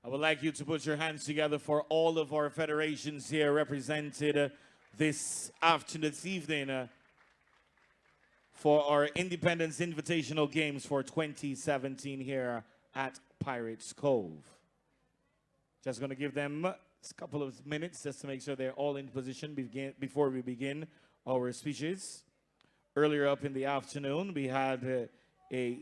I would like you to put your hands together for all of our federations here represented this afternoon, this evening, for our Independence Invitational Games for 2017 here at Pirates Cove. Just going to give them a couple of minutes just to make sure they're all in position before we begin our speeches. Earlier up in the afternoon, we had a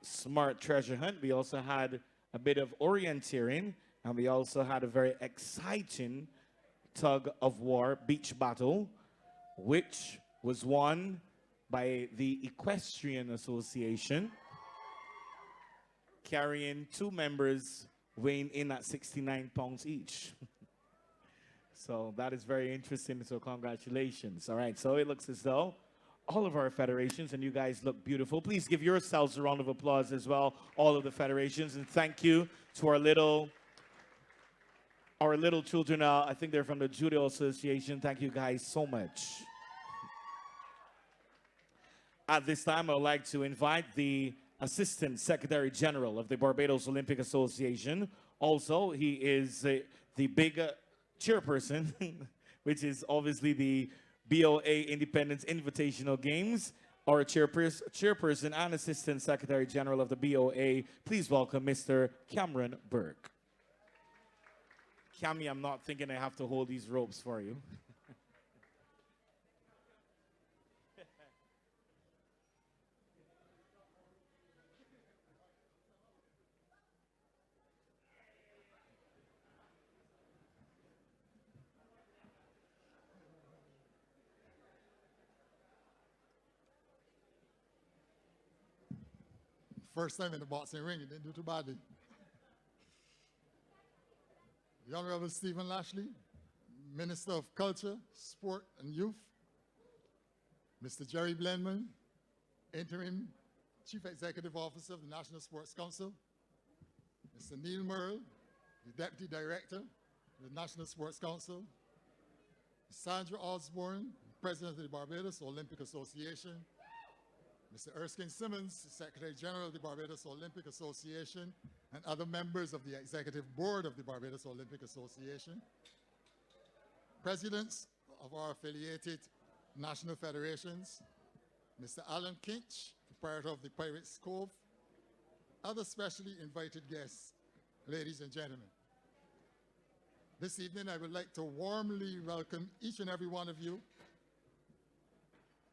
smart treasure hunt. We also had a bit of orienteering, and we also had a very exciting tug of war beach battle, which was won by the Equestrian Association, carrying two members weighing in at 69 pounds each. So that is very interesting, so congratulations. All right, so it looks as though all of our federations, and you guys look beautiful. Please give yourselves a round of applause as well, all of the federations, and thank you to our little children. I think they're from the Judo Association. Thank you guys so much. At this time, I would like to invite the Assistant Secretary General of the Barbados Olympic Association. Also, he is the big chairperson, which is obviously the BOA Independence Invitational Games. Our chairperson and Assistant Secretary General of the BOA, please welcome Mr. Cameron Burke. Cammy, I'm not thinking I have to hold these ropes for you. First time in the boxing ring, you didn't do too badly. The Honorable Stephen Lashley, Minister of Culture, Sport and Youth. Mr. Jerry Blenman, Interim Chief Executive Officer of the National Sports Council. Mr. Neil Merle, the Deputy Director of the National Sports Council. Sandra Osborne, President of the Barbados Olympic Association. Mr. Erskine Simmons, Secretary General of the Barbados Olympic Association, and other members of the Executive Board of the Barbados Olympic Association. Presidents of our affiliated national federations, Mr. Alan Kinch, proprietor of the Pirates Cove, other specially invited guests, ladies and gentlemen. This evening, I would like to warmly welcome each and every one of you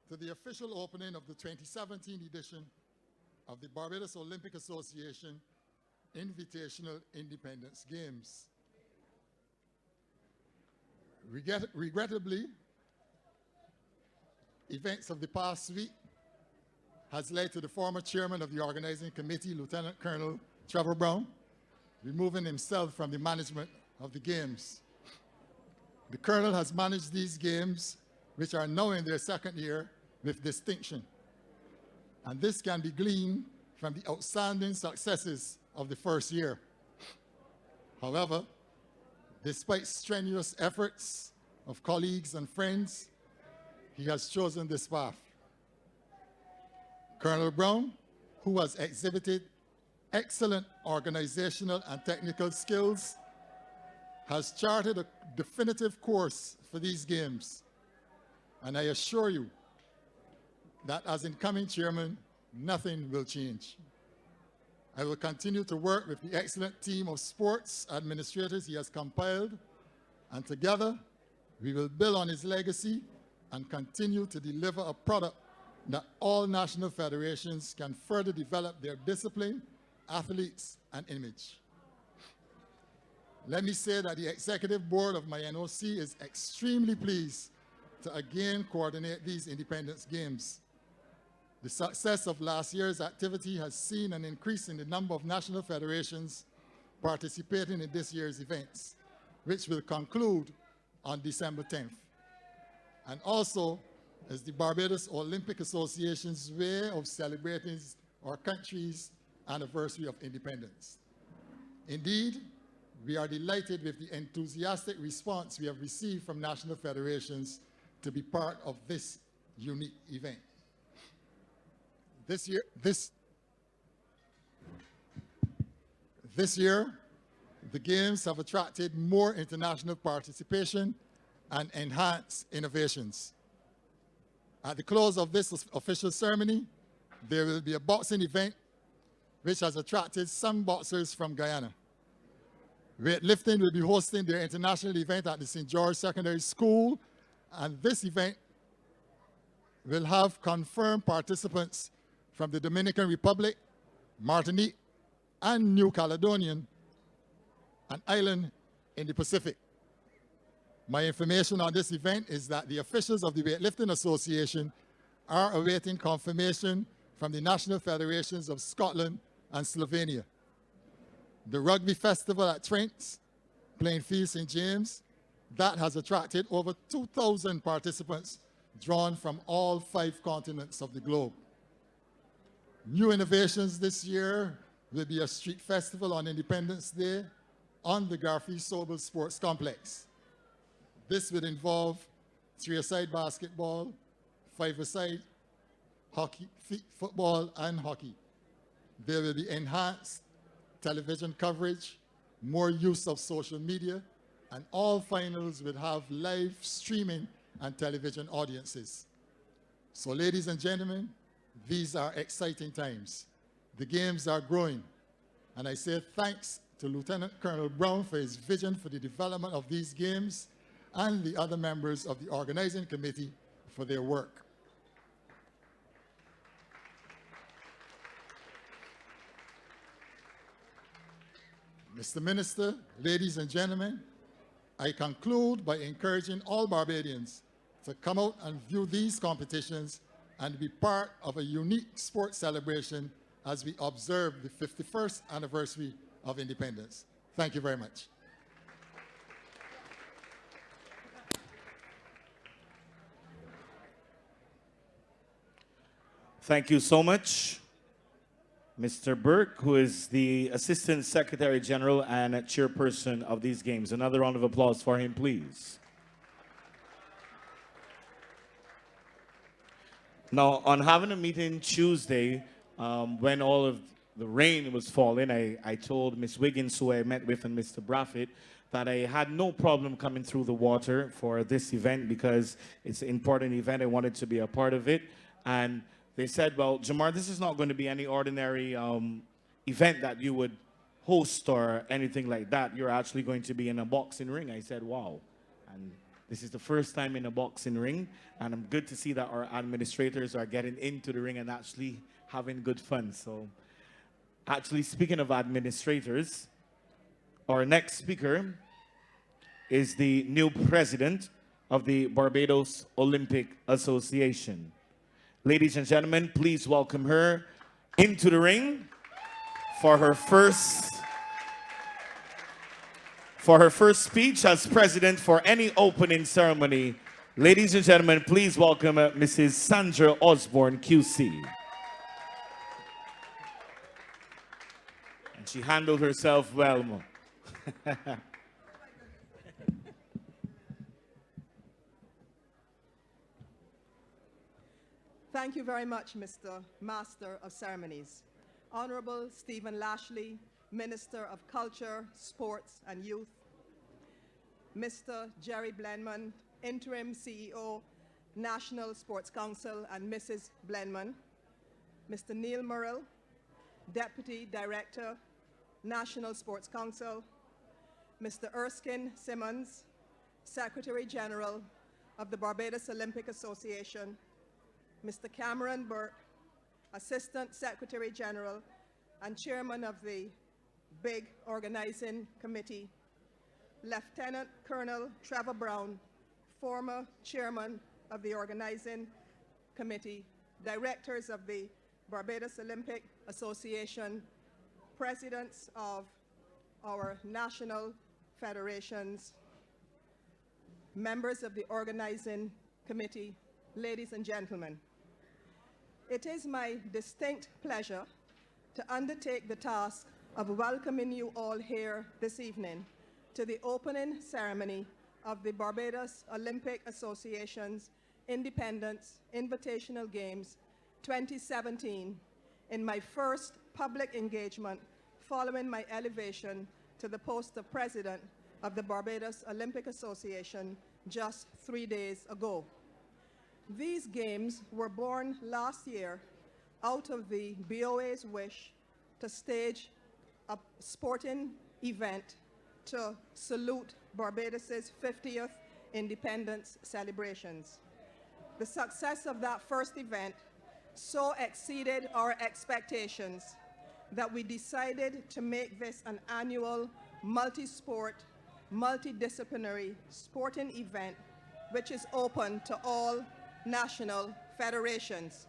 to the official opening of the 2017 edition of the Barbados Olympic Association Invitational Independence Games. Regrettably, events of the past week has led to the former chairman of the organizing committee, Lieutenant Colonel Trevor Brown, removing himself from the management of the games. The Colonel has managed these games, which are now in their second year, with distinction. And this can be gleaned from the outstanding successes of the first year. However, despite strenuous efforts of colleagues and friends, he has chosen this path. Colonel Brown, who has exhibited excellent organizational and technical skills, has charted a definitive course for these games. And I assure you that as incoming chairman, nothing will change. I will continue to work with the excellent team of sports administrators he has compiled, and together we will build on his legacy and continue to deliver a product that all national federations can further develop their discipline, athletes, and image. Let me say that the executive board of my NOC is extremely pleased to again coordinate these Independence Games. The success of last year's activity has seen an increase in the number of national federations participating in this year's events, which will conclude on December 10th. And also, as the Barbados Olympic Association's way of celebrating our country's anniversary of independence. Indeed, we are delighted with the enthusiastic response we have received from national federations to be part of this unique event. This year, the Games have attracted more international participation and enhanced innovations. At the close of this official ceremony, there will be a boxing event which has attracted some boxers from Guyana. Weightlifting will be hosting their international event at the St. George Secondary School, and this event will have confirmed participants from the Dominican Republic, Martinique, and New Caledonia, an island in the Pacific. My information on this event is that the officials of the Weightlifting Association are awaiting confirmation from the National Federations of Scotland and Slovenia. The Rugby Festival at Trent's, Plainfield, St. James, that has attracted over 2,000 participants drawn from all 5 continents of the globe. New innovations this year will be a street festival on Independence Day on the Garfield Sobel Sports Complex. This will involve 3-a-side basketball, 5-a-side hockey, football, and hockey. There will be enhanced television coverage, more use of social media, and all finals will have live streaming and television audiences. So, ladies and gentlemen, these are exciting times. The games are growing, and I say thanks to Lieutenant Colonel Brown for his vision for the development of these games and the other members of the organizing committee for their work. Mr. Minister, ladies and gentlemen, I conclude by encouraging all Barbadians to come out and view these competitions and be part of a unique sports celebration as we observe the 51st anniversary of independence. Thank you very much. Thank you so much, Mr. Burke, who is the Assistant Secretary General and Chairperson of these games. Another round of applause for him, please. Now, on having a meeting Tuesday, when all of the rain was falling, I told Ms. Wiggins, who I met with, and Mr. Braffett, that I had no problem coming through the water for this event because it's an important event. I wanted to be a part of it. And they said, well, Jamar, this is not going to be any ordinary event that you would host or anything like that. You're actually going to be in a boxing ring. I said, wow. And this is the first time in a boxing ring, and I'm good to see that our administrators are getting into the ring and actually having good fun. So, actually, speaking of administrators, our next speaker is the new president of the Barbados Olympic Association. Ladies and gentlemen, please welcome her into the ring for her first speech as president for any opening ceremony. Ladies and gentlemen, please welcome Mrs. Sandra Osborne, QC. And she handled herself well. Thank you very much, Mr. Master of Ceremonies. Honorable Stephen Lashley, Minister of Culture, Sports and Youth. Mr. Jerry Blenman, Interim CEO, National Sports Council, and Mrs. Blenman. Mr. Neil Murrell, Deputy Director, National Sports Council. Mr. Erskine Simmons, Secretary General of the Barbados Olympic Association. Mr. Cameron Burke, Assistant Secretary General and Chairman of the BiiG Organizing Committee. Lieutenant Colonel Trevor Brown, former Chairman of the Organizing Committee. Directors of the Barbados Olympic Association. Presidents of our national federations. Members of the Organizing Committee. Ladies and gentlemen, it is my distinct pleasure to undertake the task of welcoming you all here this evening to the opening ceremony of the Barbados Olympic Association's Independence Invitational Games 2017 in my first public engagement following my elevation to the post of president of the Barbados Olympic Association just 3 days ago. These games were born last year out of the BOA's wish to stage a sporting event to salute Barbados's 50th independence celebrations. The success of that first event so exceeded our expectations that we decided to make this an annual multi-sport, multidisciplinary sporting event which is open to all national federations.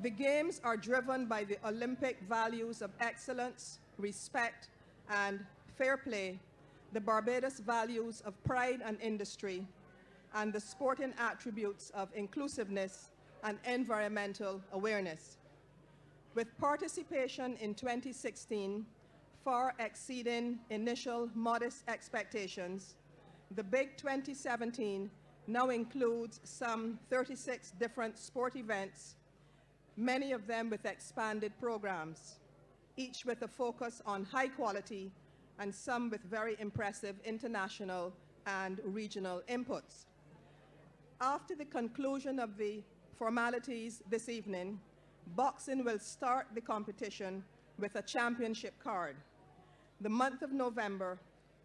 The Games are driven by the Olympic values of excellence, respect, and fair play, the Barbados values of pride and industry, and the sporting attributes of inclusiveness and environmental awareness. With participation in 2016 far exceeding initial modest expectations, the BiiG 2017 now includes some 36 different sport events, many of them with expanded programs, each with a focus on high quality and some with very impressive international and regional inputs. After the conclusion of the formalities this evening, boxing will start the competition with a championship card. The month of November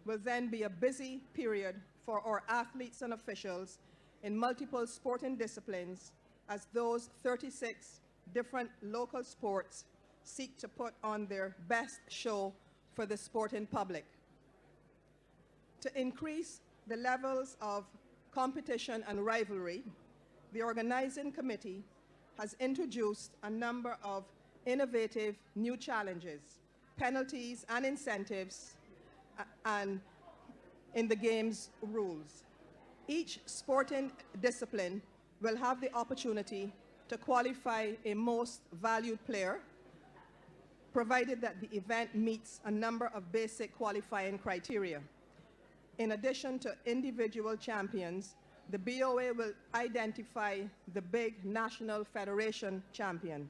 will then be a busy period for our athletes and officials in multiple sporting disciplines as those 36 different local sports seek to put on their best show for the sporting public. To increase the levels of competition and rivalry, the organizing committee has introduced a number of innovative new challenges, penalties and incentives and in the game's rules. Each sporting discipline will have the opportunity to qualify a most valued player, provided that the event meets a number of basic qualifying criteria. In addition to individual champions, the BOA will identify the BiiG National Federation champion.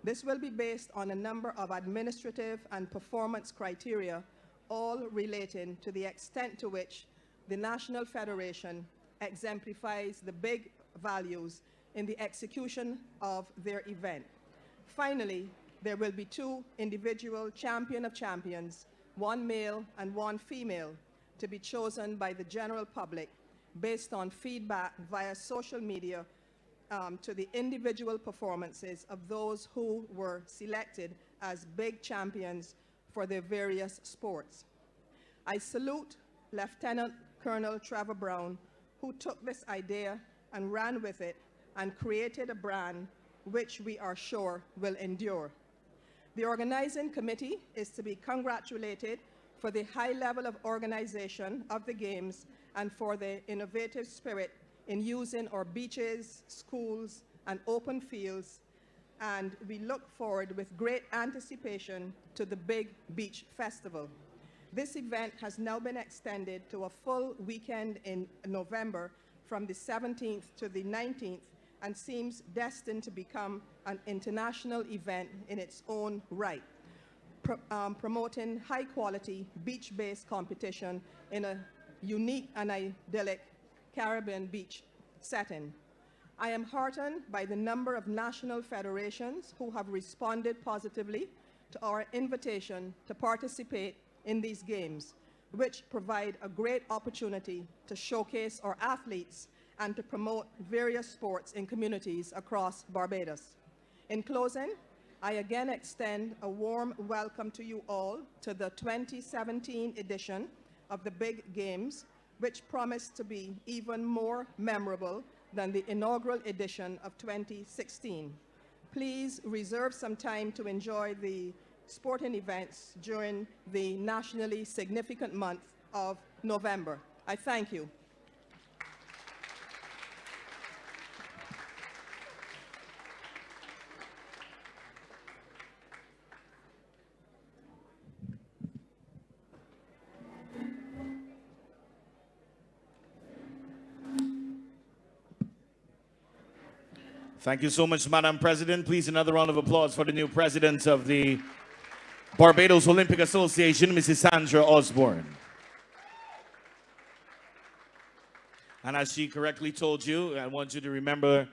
This will be based on a number of administrative and performance criteria, all relating to the extent to which the National Federation exemplifies the BiiG values in the execution of their event. Finally, there will be 2 individual champion of champions, 1 male and 1 female, to be chosen by the general public based on feedback via social media to the individual performances of those who were selected as BiiG champions for their various sports. I salute Lieutenant Colonel Trevor Brown, who took this idea and ran with it and created a brand which we are sure will endure. The organizing committee is to be congratulated for the high level of organization of the Games and for the innovative spirit in using our beaches, schools, and open fields, and we look forward with great anticipation to the BiiG Beach Festival. This event has now been extended to a full weekend in November from the 17th to the 19th and seems destined to become an international event in its own right, promoting high-quality beach-based competition in a unique and idyllic Caribbean beach setting. I am heartened by the number of national federations who have responded positively to our invitation to participate in these games, which provide a great opportunity to showcase our athletes and to promote various sports in communities across Barbados. In closing, I again extend a warm welcome to you all to the 2017 edition of the BiiG Games, which promise to be even more memorable than the inaugural edition of 2016. Please reserve some time to enjoy the sporting events during the nationally significant month of November. I thank you. Thank you so much, Madam President. Please, another round of applause for the new president of the Barbados Olympic Association, Mrs. Sandra Osborne. And as she correctly told you, I want you to remember,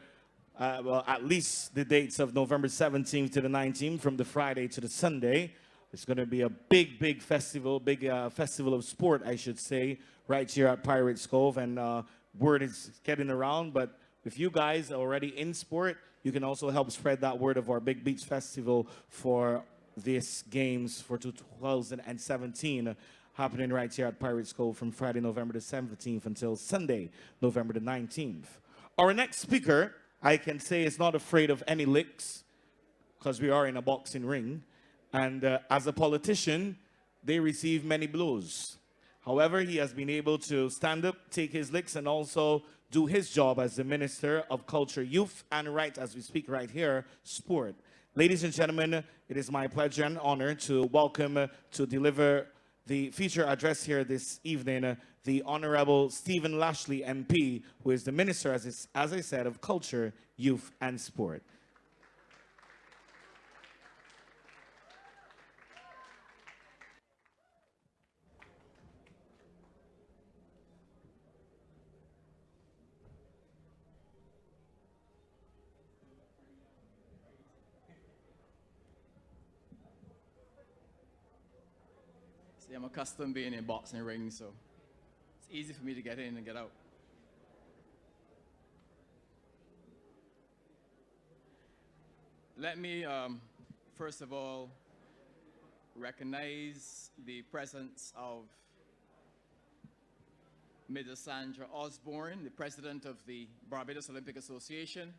well, at least the dates of November 17th to the 19th, from the Friday to the Sunday. It's going to be a big festival, festival of sport, I should say, right here at Pirates Cove. And word is getting around, but if you guys are already in sport, you can also help spread that word of our big beach festival for this games for 2017, happening right here at Pirates Cove from Friday, November the 17th until Sunday, November the 19th. Our next speaker, I can say, is not afraid of any licks, because we are in a boxing ring. And as a politician, they receive many blows. However, he has been able to stand up, take his licks, and also do his job as the Minister of Culture, Youth, and Right, as we speak right here, Sport. Ladies and gentlemen, it is my pleasure and honor to welcome to deliver the feature address here this evening, the Honorable Stephen Lashley, MP, who is the Minister, as I said, of Culture, Youth, and Sport. See, I'm accustomed being in boxing rings, so it's easy for me to get in and get out. Let me, first of all, recognize the presence of Mrs. Sandra Osborne, the President of the Barbados Olympic Association,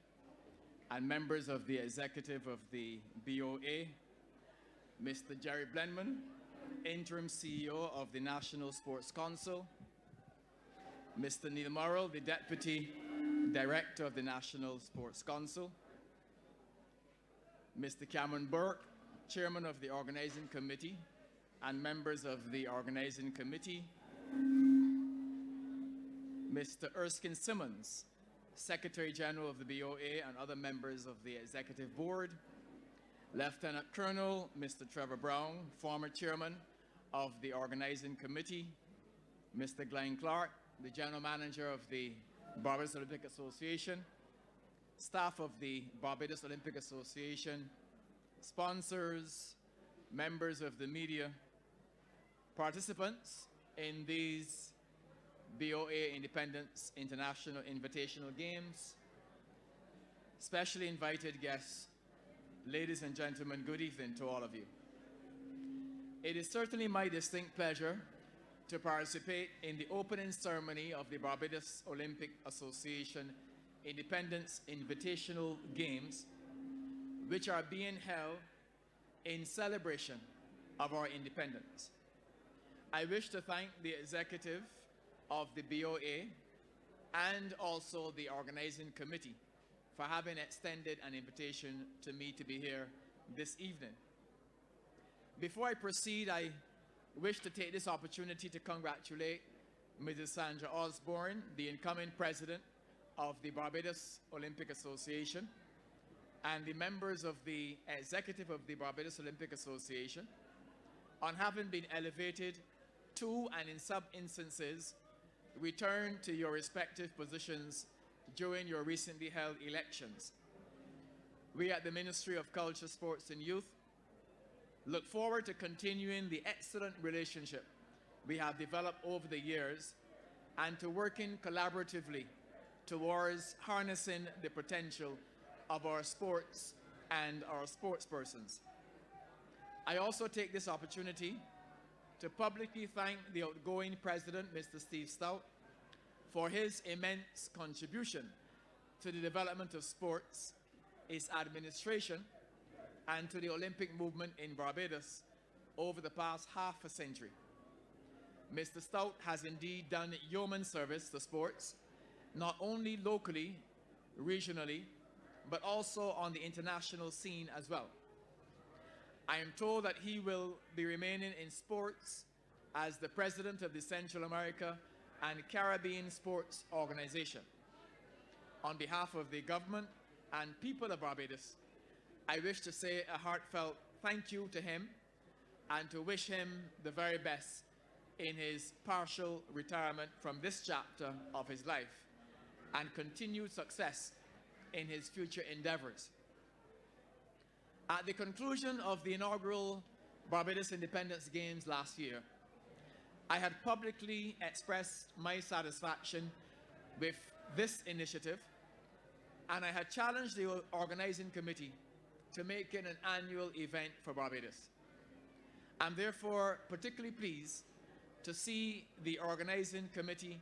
and members of the executive of the BOA, Mr. Jerry Blenman, Interim CEO of the National Sports Council, Mr. Neil Morrell, the Deputy Director of the National Sports Council, Mr. Cameron Burke, Chairman of the Organizing Committee, and members of the Organizing Committee, Mr. Erskine Simmons, Secretary General of the BOA, and other members of the Executive Board, Lieutenant Colonel Mr. Trevor Brown, former Chairman of the Organizing Committee, Mr. Glenn Clark, the General Manager of the Barbados Olympic Association, staff of the Barbados Olympic Association, sponsors, members of the media, participants in these BOA Independence International Invitational Games, specially invited guests, ladies and gentlemen, good evening to all of you. It is certainly my distinct pleasure to participate in the opening ceremony of the Barbados Olympic Association Independence Invitational Games, which are being held in celebration of our independence. I wish to thank the executive of the BOA and also the Organizing Committee for having extended an invitation to me to be here this evening. Before I proceed, I wish to take this opportunity to congratulate Mrs. Sandra Osborne, the incoming president of the Barbados Olympic Association, and the members of the executive of the Barbados Olympic Association on having been elevated to, and in some instances, return to your respective positions during your recently held elections. We at the Ministry of Culture, Sports and Youth look forward to continuing the excellent relationship we have developed over the years and to working collaboratively towards harnessing the potential of our sports and our sportspersons. I also take this opportunity to publicly thank the outgoing president, Mr. Steve Stout, for his immense contribution to the development of sports, his administration, and to the Olympic movement in Barbados over the past half a century. Mr. Stout has indeed done yeoman service to sports, not only locally, regionally, but also on the international scene as well. I am told that he will be remaining in sports as the president of the Central America and Caribbean Sports Organization. On behalf of the government and people of Barbados, I wish to say a heartfelt thank you to him and to wish him the very best in his partial retirement from this chapter of his life and continued success in his future endeavors. At the conclusion of the inaugural Barbados Independence Games last year, I had publicly expressed my satisfaction with this initiative, and I had challenged the organizing committee to make it an annual event for Barbados. I'm therefore particularly pleased to see the organizing committee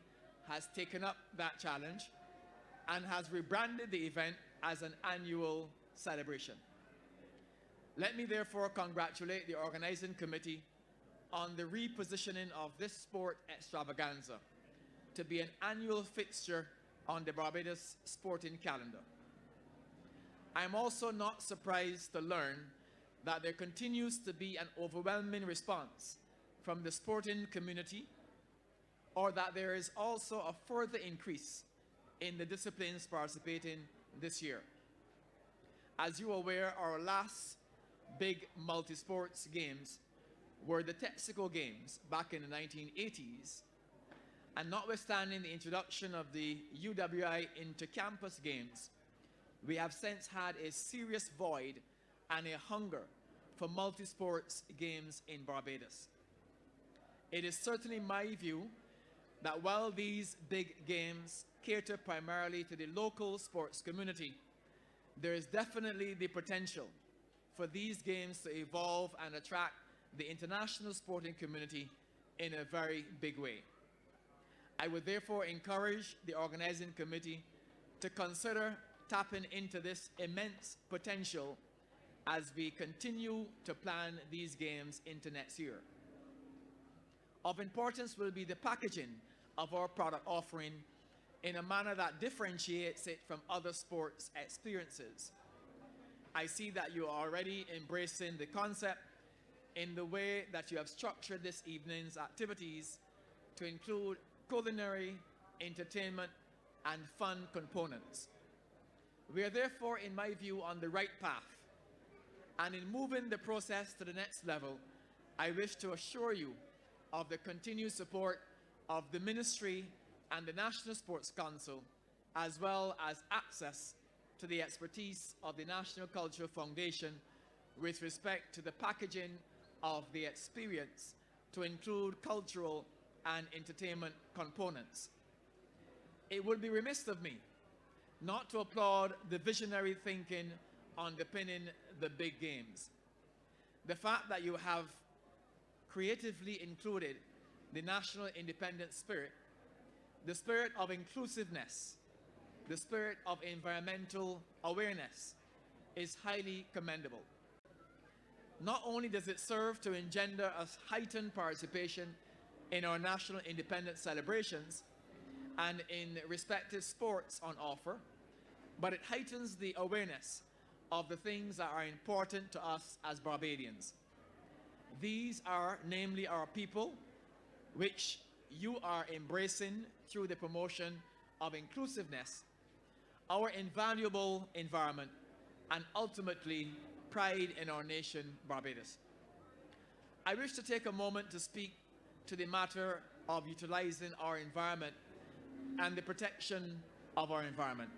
has taken up that challenge and has rebranded the event as an annual celebration. Let me therefore congratulate the organizing committee on the repositioning of this sport extravaganza to be an annual fixture on the Barbados sporting calendar. I am also not surprised to learn that there continues to be an overwhelming response from the sporting community, or that there is also a further increase in the disciplines participating this year. As you are aware, our last big multi-sports games were the Texaco Games back in the 1980s, and notwithstanding the introduction of the UWI Intercampus Games, we have since had a serious void and a hunger for multi-sports games in Barbados. It is certainly my view that while these big games cater primarily to the local sports community, there is definitely the potential for these games to evolve and attract the international sporting community in a very big way. I would therefore encourage the organizing committee to consider tapping into this immense potential as we continue to plan these games into next year. Of importance will be the packaging of our product offering in a manner that differentiates it from other sports experiences. I see that you are already embracing the concept in the way that you have structured this evening's activities to include culinary, entertainment, and fun components. We are therefore, in my view, on the right path. And in moving the process to the next level, I wish to assure you of the continued support of the Ministry and the National Sports Council, as well as access to the expertise of the National Cultural Foundation with respect to the packaging of the experience to include cultural and entertainment components. It would be remiss of me not to applaud the visionary thinking underpinning the big games. The fact that you have creatively included the national independent spirit, the spirit of inclusiveness, the spirit of environmental awareness is highly commendable. Not only does it serve to engender a heightened participation in our national independence celebrations and in respective sports on offer, but it heightens the awareness of the things that are important to us as Barbadians. These are namely our people, which you are embracing through the promotion of inclusiveness, our invaluable environment, and ultimately pride in our nation, Barbados. I wish to take a moment to speak to the matter of utilizing our environment and the protection of our environment.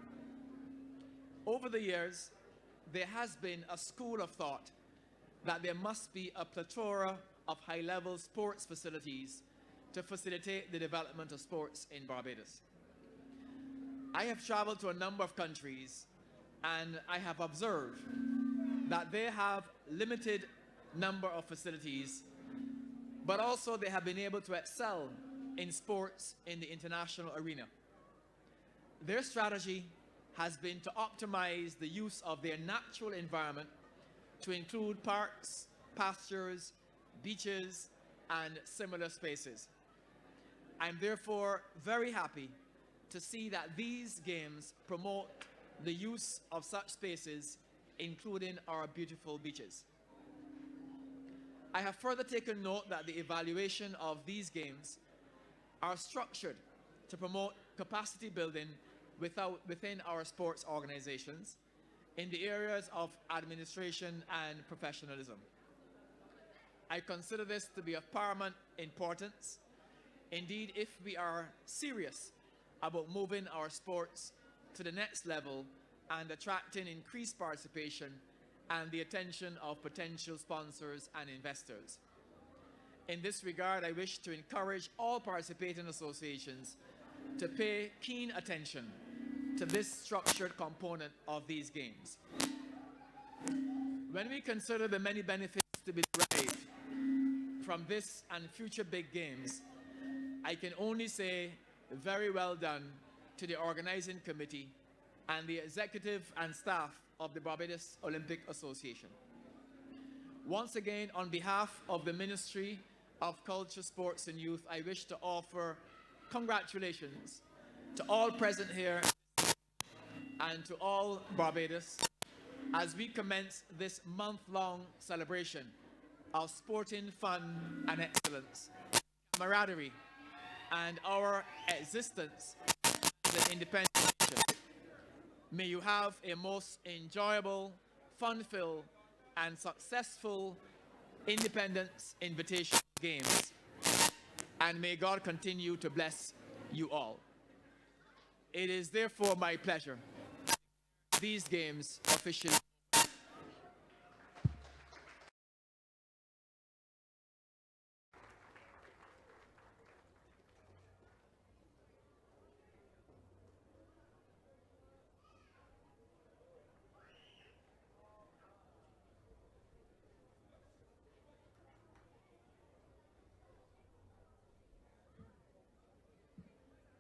Over the years, there has been a school of thought that there must be a plethora of high-level sports facilities to facilitate the development of sports in Barbados. I have traveled to a number of countries and I have observed that they have limited number of facilities, but also they have been able to excel in sports in the international arena. Their strategy has been to optimize the use of their natural environment to include parks, pastures, beaches, and similar spaces. I'm therefore very happy to see that these games promote the use of such spaces, including our beautiful beaches. I have further taken note that the evaluation of these games are structured to promote capacity building within our sports organizations in the areas of administration and professionalism. I consider this to be of paramount importance. Indeed, if we are serious about moving our sports to the next level and attracting increased participation and the attention of potential sponsors and investors. In this regard, I wish to encourage all participating associations to pay keen attention to this structured component of these games. When we consider the many benefits to be derived from this and future big games, I can only say very well done to the organizing committee and the executive and staff of the Barbados Olympic Association. Once again, on behalf of the Ministry of Culture, Sports and Youth, I wish to offer congratulations to all present here and to all Barbados as we commence this month-long celebration of sporting fun and excellence, camaraderie, and our existence as an independent nation. May you have a most enjoyable, fun-filled, and successful Independence Invitation Games, and may God continue to bless you all. It is therefore my pleasure these games officially.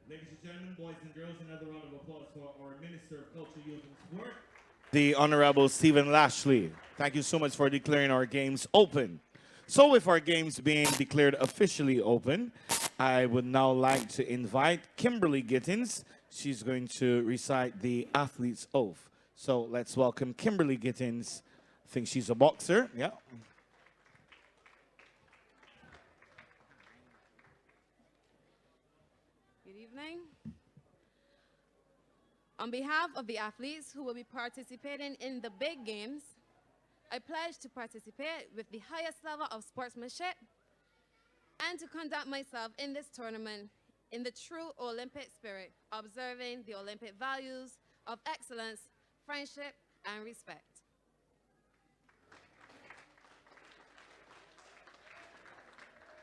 Ladies and gentlemen, boys and girls, another round of applause for our Minister of Culture, Youth and Sport, the Honorable Stephen Lashley. Thank you so much for declaring our games open. So with our games being declared officially open, I would now like to invite Kimberly Gittins. She's going to recite the athlete's oath. So let's welcome Kimberly Gittins. I think she's a boxer, yeah. Good evening. On behalf of the athletes who will be participating in the big games, I pledge to participate with the highest level of sportsmanship and to conduct myself in this tournament in the true Olympic spirit, observing the Olympic values of excellence, friendship, and respect.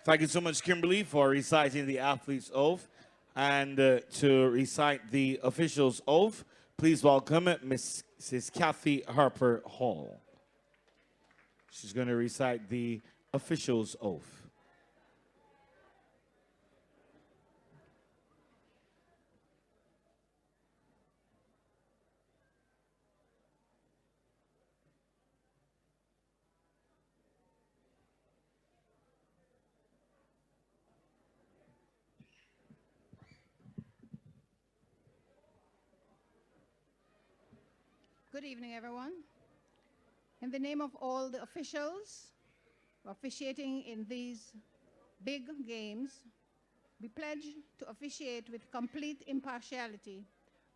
Thank you so much, Kimberly, for reciting the athlete's oath. And to recite the official's oath, please welcome Mrs. Kathy Harper Hall. She's going to recite the official's oath. Good evening, everyone. In the name of all the officials officiating in these big games, we pledge to officiate with complete impartiality,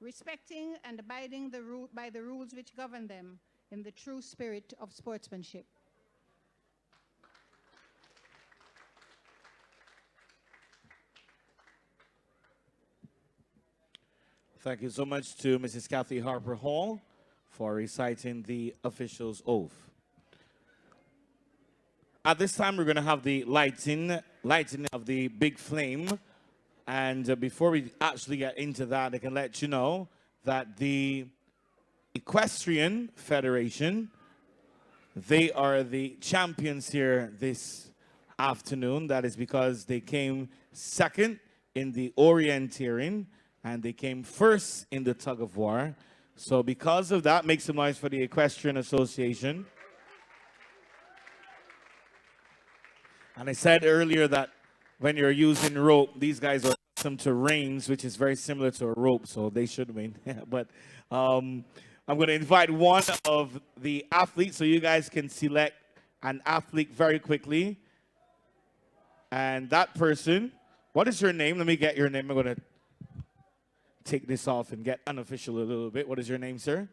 respecting and abiding by the rules which govern them in the true spirit of sportsmanship. Thank you so much to Mrs. Kathy Harper Hall for reciting the official's oath. At this time, we're going to have the lighting of the big flame. And before we actually get into that, I can let you know that the Equestrian Federation, they are the champions here this afternoon. That is because they came second in the orienteering and they came first in the tug of war. So because of that, make some noise for the Equestrian Association. And I said earlier that when you're using rope, these guys are accustomed to reins, which is very similar to a rope, so they should win. But I'm going to invite one of the athletes so you guys can select an athlete very quickly. And that person, what is your name? Let me get your name. I'm going to take this off and get unofficial a little bit. What is your name, sir?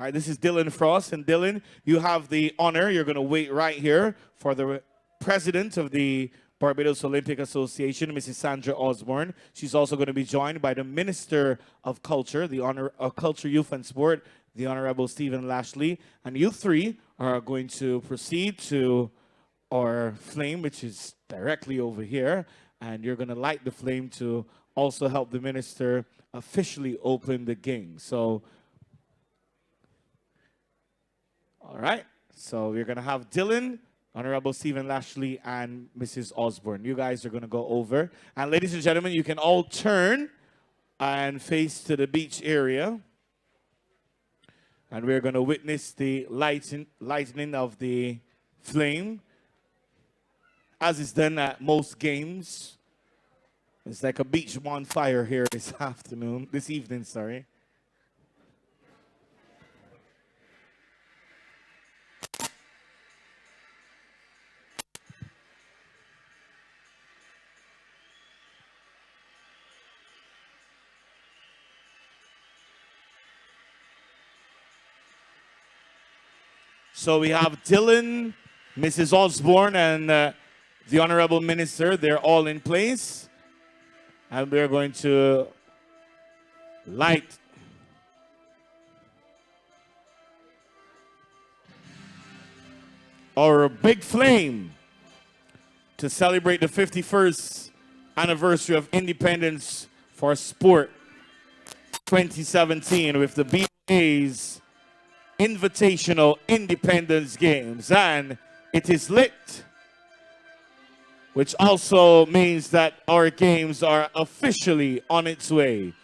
All right, this is Dylan Frost. And Dylan, you have the honor. You're going to wait right here for the president of the Barbados Olympic Association, Mrs. Sandra Osborne. She's also going to be joined by the Minister of Culture, the Honor of Culture, Youth and Sport, the Honorable Stephen Lashley. And you three are going to proceed to our flame, which is directly over here. And you're going to light the flame to also help the minister officially open the game. So, all right. So we're going to have Dylan, Honorable Stephen Lashley, and Mrs. Osborne. You guys are going to go over. And ladies and gentlemen, you can all turn and face to the beach area. And we're going to witness the lightning of the flame, as is done at most games. It's like a beach bonfire here this evening, sorry. So we have Dylan, Mrs. Osborne, and the Honorable Minister. They're all in place. And we're going to light our big flame to celebrate the 51st anniversary of independence for sport 2017 with the BiiG's Invitational Independence Games. And it is lit, which also means that our games are officially on its way.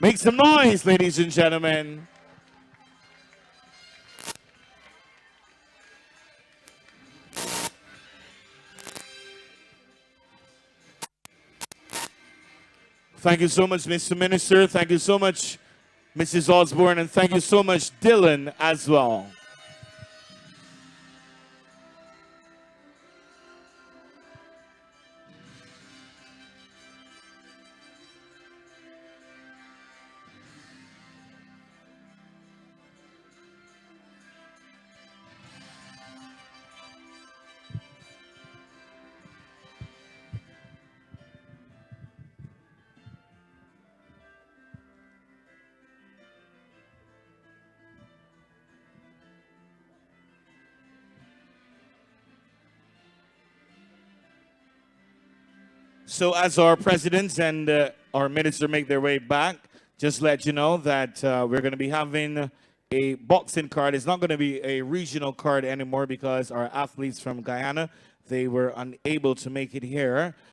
Make some noise, ladies and gentlemen. Thank you so much, Mr. Minister. Thank you so much, Mrs. Osborne, and thank you so much, Dylan, as well. So as our presidents and our minister make their way back, just let you know that we're going to be having a boxing card. It's not going to be a regional card anymore because our athletes from Guyana, they were unable to make it here.